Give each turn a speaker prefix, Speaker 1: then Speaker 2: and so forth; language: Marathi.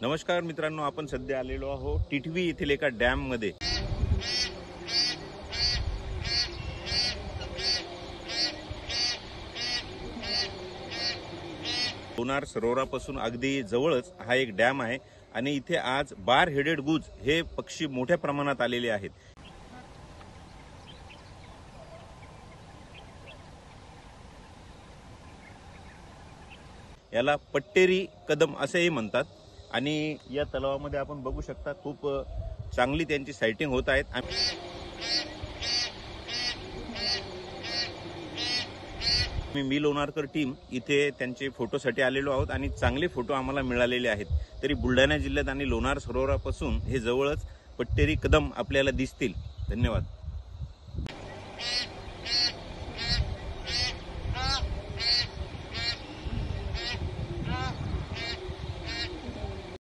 Speaker 1: नमस्कार मित्रांनो, आपण सध्या आलेलो आहोत टिटवी येथील एका डॅम मध्ये। लोणार सरोवरापासून अगदी जवळच हा एक डॅम आहे आणि इथे आज बार हेडेड गुज हे पक्षी मोठ्या प्रमाणात आलेले आहेत। याला पट्टेरी कदम असेही म्हणतात आणि या तलावामध्ये आपण बघू शकता खूप चांगली त्यांची साइटिंग होत आहेत। मी लोणारकर टीम इथे त्यांचे फोटोसाठी आलेलो आहोत आणि चांगले फोटो आम्हाला मिळालेले आहेत। तरी बुलढाणा जिल्ह्यात आणि लोणार सरोवरापासून हे जवळच पट्टेरी कदम आपल्याला दिसतील। धन्यवाद।